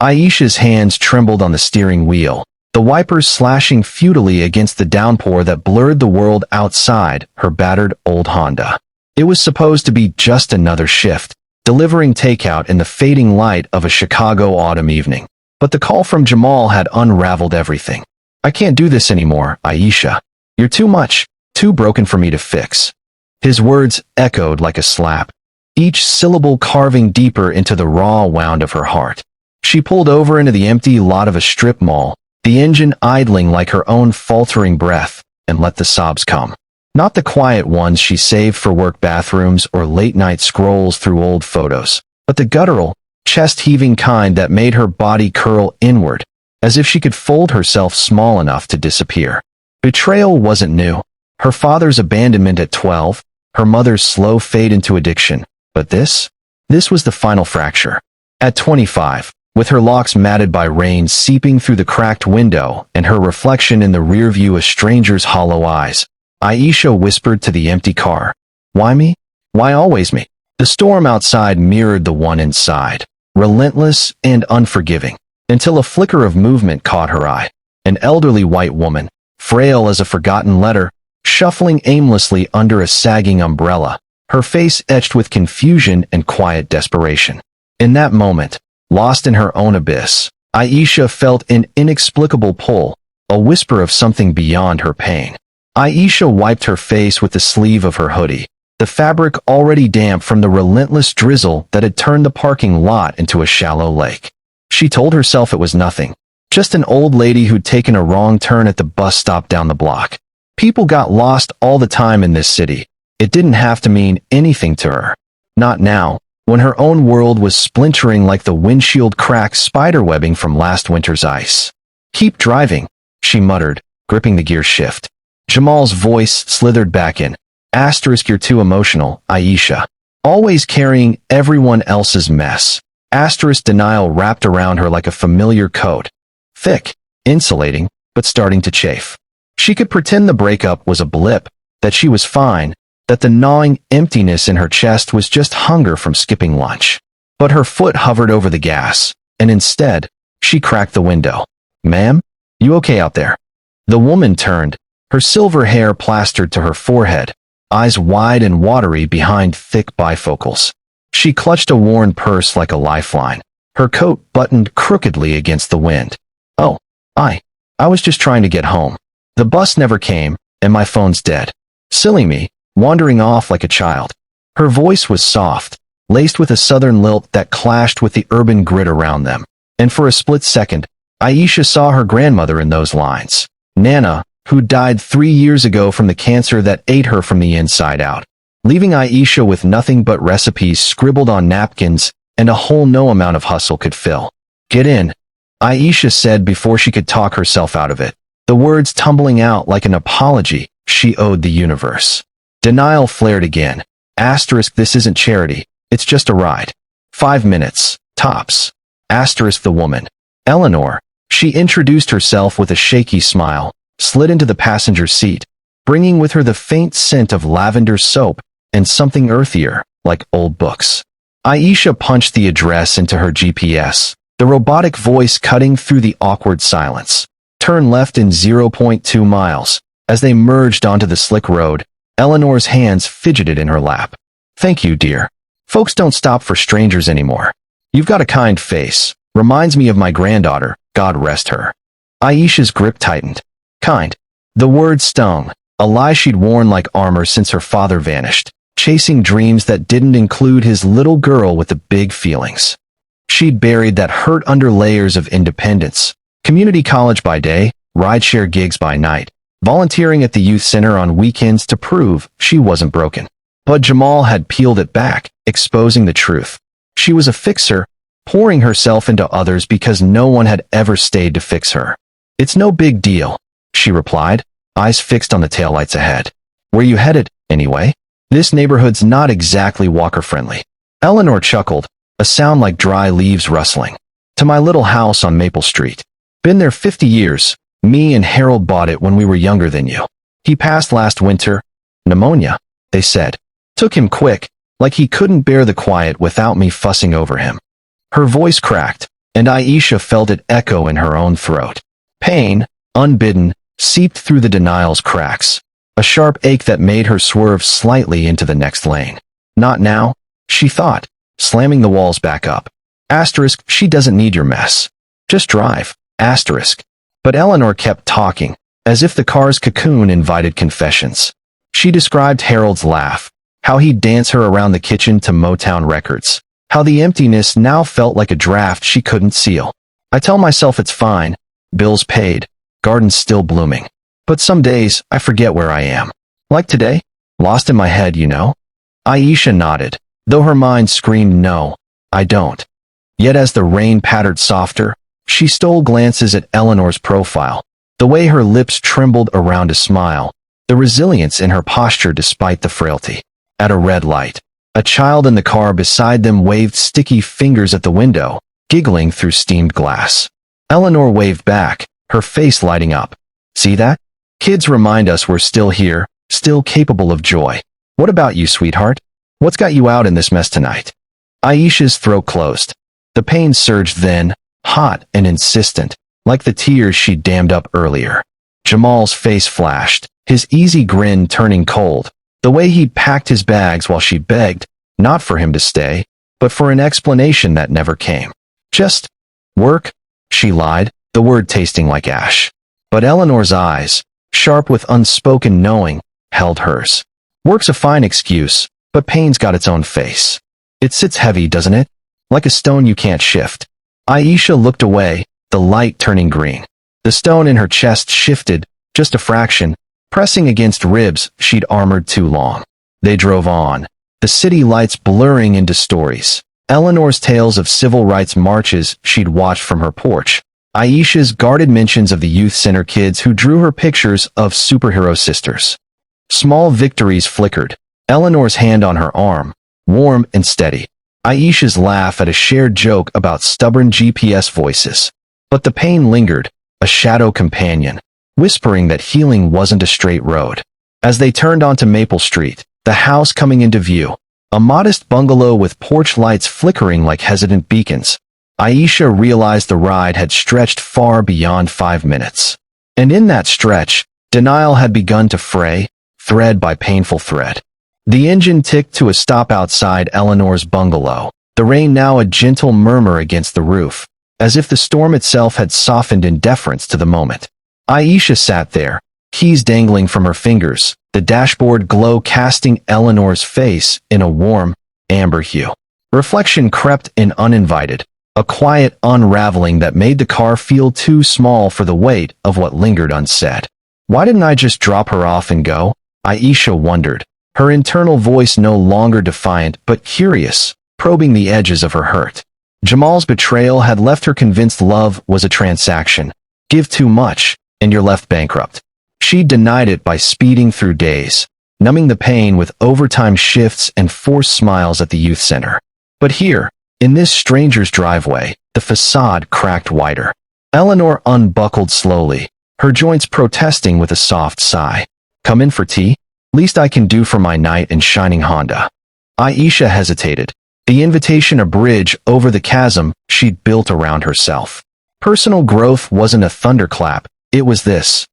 Aisha's hands trembled on the steering wheel, the wipers slashing futilely against the downpour that blurred the world outside her battered old Honda. It was supposed to be just another shift, delivering takeout in the fading light of a Chicago autumn evening. But the call from Jamal had unraveled everything. "I can't do this anymore, Aisha. You're too much, too broken for me to fix." His words echoed like a slap, each syllable carving deeper into the raw wound of her heart. She pulled over into the empty lot of a strip mall, the engine idling like her own faltering breath, and let the sobs come. Not the quiet ones she saved for work bathrooms or late-night scrolls through old photos, but the guttural, chest-heaving kind that made her body curl inward, as if she could fold herself small enough to disappear. Betrayal wasn't new. Her father's abandonment at 12, her mother's slow fade into addiction. But this was the final fracture. At 25, with her locks matted by rain seeping through the cracked window and her reflection in the rear view a stranger's hollow eyes, Aisha whispered to the empty car, "Why me? Why always me?" The storm outside mirrored the one inside, relentless and unforgiving, until a flicker of movement caught her eye. An elderly white woman, frail as a forgotten letter, shuffling aimlessly under a sagging umbrella, her face etched with confusion and quiet desperation. In that moment, lost in her own abyss, Aisha felt an inexplicable pull, a whisper of something beyond her pain. Aisha wiped her face with the sleeve of her hoodie, the fabric already damp from the relentless drizzle that had turned the parking lot into a shallow lake. She told herself it was nothing, just an old lady who'd taken a wrong turn at the bus stop down the block. People got lost all the time in this city. It didn't have to mean anything to her. Not now, when her own world was splintering like the windshield cracked spiderwebbing from last winter's ice. "Keep driving," she muttered, gripping the gear shift. Jamal's voice slithered back in. "You're too emotional, Aisha. Always carrying everyone else's mess." Denial wrapped around her like a familiar coat. Thick, insulating, but starting to chafe. She could pretend the breakup was a blip, that she was fine, that the gnawing emptiness in her chest was just hunger from skipping lunch. But her foot hovered over the gas, and instead, she cracked the window. "Ma'am, you okay out there?" The woman turned, her silver hair plastered to her forehead, eyes wide and watery behind thick bifocals. She clutched a worn purse like a lifeline, her coat buttoned crookedly against the wind. "Oh, I was just trying to get home. The bus never came, and my phone's dead. Silly me, wandering off like a child." Her voice was soft, laced with a southern lilt that clashed with the urban grit around them. And for a split second, Aisha saw her grandmother in those lines. Nana, who died 3 years ago from the cancer that ate her from the inside out, leaving Aisha with nothing but recipes scribbled on napkins and a hole no amount of hustle could fill. "Get in," Aisha said before she could talk herself out of it, the words tumbling out like an apology she owed the universe. Denial flared again. "This isn't charity, it's just a ride. 5 minutes, tops." The woman. Eleanor. She introduced herself with a shaky smile, slid into the passenger seat, bringing with her the faint scent of lavender soap and something earthier, like old books. Aisha punched the address into her GPS, the robotic voice cutting through the awkward silence. "Turn left in 0.2 miles. As they merged onto the slick road, Eleanor's hands fidgeted in her lap. "Thank you, dear. Folks don't stop for strangers anymore. You've got a kind face. Reminds me of my granddaughter, God rest her." Aisha's grip tightened. Kind. The word stung, a lie she'd worn like armor since her father vanished, chasing dreams that didn't include his little girl with the big feelings. She'd buried that hurt under layers of independence. Community college by day, rideshare gigs by night, volunteering at the youth center on weekends to prove she wasn't broken. But Jamal had peeled it back, exposing the truth. She was a fixer, pouring herself into others because no one had ever stayed to fix her. "It's no big deal," she replied, eyes fixed on the taillights ahead. "Where you headed, anyway? This neighborhood's not exactly walker-friendly." Eleanor chuckled, a sound like dry leaves rustling. "To my little house on Maple Street. Been there 50 years. Me and Harold bought it when we were younger than you. He passed last winter. Pneumonia, they said. Took him quick, like he couldn't bear the quiet without me fussing over him." Her voice cracked, and Aisha felt it echo in her own throat. Pain, unbidden, seeped through the denial's cracks. A sharp ache that made her swerve slightly into the next lane. Not now, she thought, slamming the walls back up. Asterisk, she doesn't need your mess. Just drive. Asterisk. But Eleanor kept talking, as if the car's cocoon invited confessions. She described Harold's laugh, how he'd dance her around the kitchen to Motown records, how the emptiness now felt like a draft she couldn't seal. I tell myself it's fine, bills paid, garden's still blooming. But some days, I forget where I am. Like today? Lost in my head, you know? Aisha nodded, though her mind screamed no, I don't. Yet as the rain pattered softer, she stole glances at Eleanor's profile, the way her lips trembled around a smile, the resilience in her posture despite the frailty. At a red light, a child in the car beside them waved sticky fingers at the window, giggling through steamed glass. Eleanor waved back, her face lighting up. See that? Kids remind us we're still here, still capable of joy. What about you, sweetheart? What's got you out in this mess tonight? Aisha's throat closed. The pain surged then, hot and insistent, like the tears she'd dammed up earlier. Jamal's face flashed, his easy grin turning cold, the way he'd packed his bags while she begged, not for him to stay, but for an explanation that never came. Just work, she lied, the word tasting like ash. But Eleanor's eyes, sharp with unspoken knowing, held hers. Work's a fine excuse, but pain's got its own face. It sits heavy, doesn't it? Like a stone you can't shift. Aisha looked away, the light turning green. The stone in her chest shifted, just a fraction, pressing against ribs she'd armored too long. They drove on, the city lights blurring into stories. Eleanor's tales of civil rights marches she'd watched from her porch. Aisha's guarded mentions of the youth center kids who drew her pictures of superhero sisters. Small victories flickered. Eleanor's hand on her arm, warm and steady. Aisha's laugh at a shared joke about stubborn GPS voices. But the pain lingered, a shadow companion, whispering that healing wasn't a straight road. As they turned onto Maple Street, the house coming into view, a modest bungalow with porch lights flickering like hesitant beacons, Aisha realized the ride had stretched far beyond 5 minutes. And in that stretch, denial had begun to fray, thread by painful thread. The engine ticked to a stop outside Eleanor's bungalow, the rain now a gentle murmur against the roof, as if the storm itself had softened in deference to the moment. Aisha sat there, keys dangling from her fingers, the dashboard glow casting Eleanor's face in a warm, amber hue. Reflection crept in uninvited, a quiet unraveling that made the car feel too small for the weight of what lingered unsaid. Why didn't I just drop her off and go? Aisha wondered, her internal voice no longer defiant but curious, probing the edges of her hurt. Jamal's betrayal had left her convinced love was a transaction. Give too much, and you're left bankrupt. She denied it by speeding through days, numbing the pain with overtime shifts and forced smiles at the youth center. But here, in this stranger's driveway, the facade cracked wider. Eleanor unbuckled slowly, her joints protesting with a soft sigh. Come in for tea? Least I can do for my knight in shining Honda. Aisha hesitated, the invitation a bridge over the chasm she'd built around herself. Personal growth wasn't a thunderclap, it was this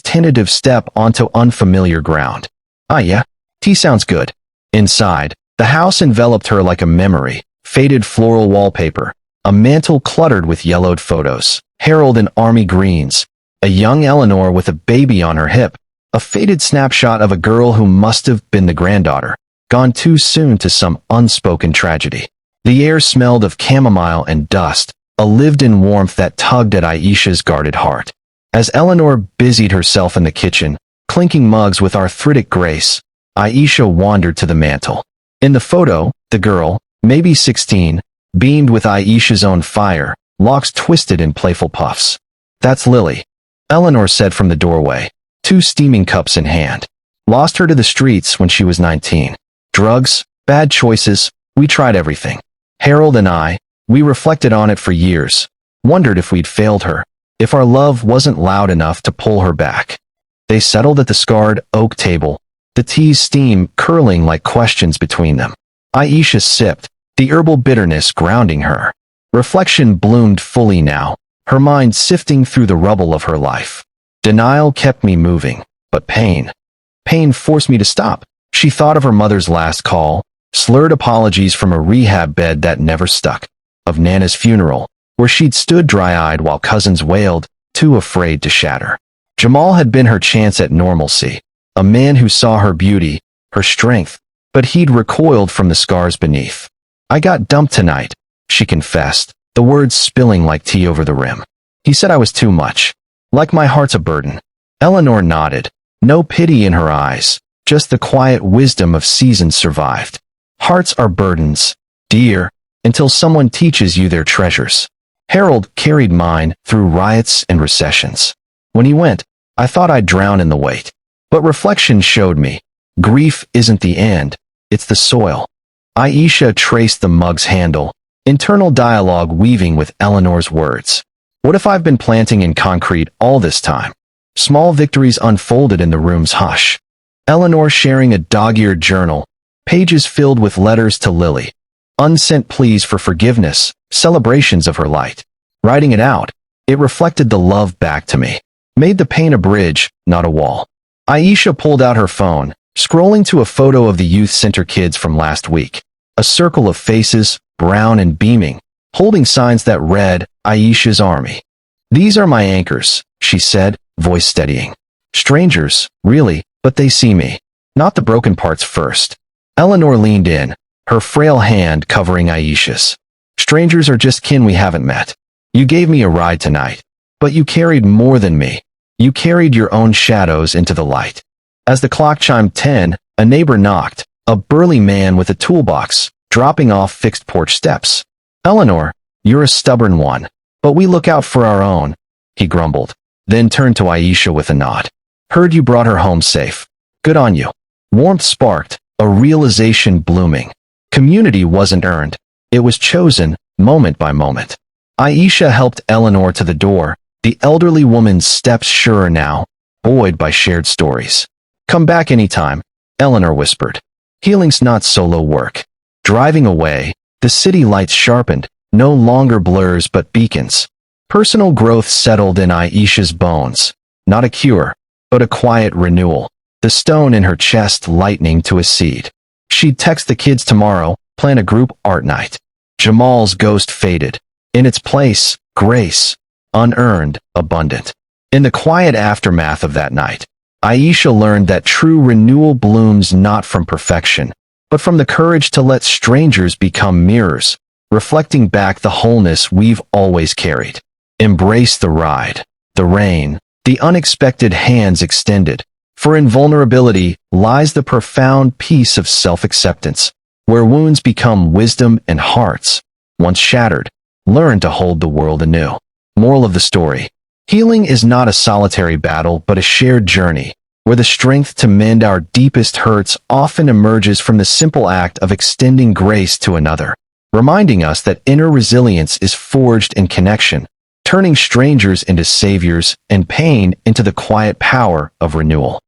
tentative step onto unfamiliar ground. Ah yeah, tea sounds good. Inside, the house enveloped her like a memory, faded floral wallpaper, a mantle cluttered with yellowed photos, Harold in army greens, a young Eleanor with a baby on her hip, a faded snapshot of a girl who must have been the granddaughter, gone too soon to some unspoken tragedy. The air smelled of chamomile and dust, a lived-in warmth that tugged at Aisha's guarded heart. As Eleanor busied herself in the kitchen, clinking mugs with arthritic grace, Aisha wandered to the mantel. In the photo, the girl, maybe 16, beamed with Aisha's own fire, locks twisted in playful puffs. That's Lily, Eleanor said from the doorway, 2 steaming cups in hand. Lost her to the streets when she was 19. Drugs, bad choices, we tried everything. Harold and I, we reflected on it for years, wondered if we'd failed her, if our love wasn't loud enough to pull her back. They settled at the scarred oak table, the tea's steam curling like questions between them. Aisha sipped, the herbal bitterness grounding her. Reflection bloomed fully now, her mind sifting through the rubble of her life. Denial kept me moving, but pain forced me to stop. She thought of her mother's last call, slurred apologies from a rehab bed that never stuck, of Nana's funeral, where she'd stood dry-eyed while cousins wailed, too afraid to shatter. Jamal had been her chance at normalcy, a man who saw her beauty, her strength, but he'd recoiled from the scars beneath. I got dumped tonight, she confessed, the words spilling like tea over the rim. He said I was too much. Like my heart's a burden. Eleanor nodded, no pity in her eyes, just the quiet wisdom of seasons survived. Hearts are burdens, dear, until someone teaches you their treasures. Harold carried mine through riots and recessions. When he went, I thought I'd drown in the weight. But reflection showed me, grief isn't the end, it's the soil. Aisha traced the mug's handle, internal dialogue weaving with Eleanor's words. What if I've been planting in concrete all this time? Small victories unfolded in the room's hush. Eleanor sharing a dog-eared journal, pages filled with letters to Lily. Unsent pleas for forgiveness, celebrations of her light. Writing it out, it reflected the love back to me. Made the pain a bridge, not a wall. Aisha pulled out her phone, scrolling to a photo of the youth center kids from last week. A circle of faces, brown and beaming, holding signs that read, Aisha's Army. These are my anchors, she said, voice steadying. Strangers, really, but they see me. Not the broken parts first. Eleanor leaned in, her frail hand covering Aisha's. Strangers are just kin we haven't met. You gave me a ride tonight, but you carried more than me. You carried your own shadows into the light. As the clock chimed 10, a neighbor knocked, a burly man with a toolbox, dropping off fixed porch steps. Eleanor, you're a stubborn one, but we look out for our own, he grumbled, then turned to Aisha with a nod. Heard you brought her home safe. Good on you. Warmth sparked, a realization blooming. Community wasn't earned. It was chosen, moment by moment. Aisha helped Eleanor to the door, the elderly woman's steps surer now, buoyed by shared stories. Come back anytime, Eleanor whispered. Healing's not solo work. Driving away, the city lights sharpened, no longer blurs but beacons. Personal growth settled in Aisha's bones. Not a cure, but a quiet renewal. The stone in her chest lightening to a seed. She'd text the kids tomorrow, plan a group art night. Jamal's ghost faded. In its place, grace. Unearned, abundant. In the quiet aftermath of that night, Aisha learned that true renewal blooms not from perfection, but from the courage to let strangers become mirrors, reflecting back the wholeness we've always carried. Embrace the ride, the rain, the unexpected hands extended, for in vulnerability lies the profound peace of self-acceptance, where wounds become wisdom and hearts, once shattered, learn to hold the world anew. Moral of the story. Healing is not a solitary battle but a shared journey, where the strength to mend our deepest hurts often emerges from the simple act of extending grace to another, reminding us that inner resilience is forged in connection, turning strangers into saviors and pain into the quiet power of renewal.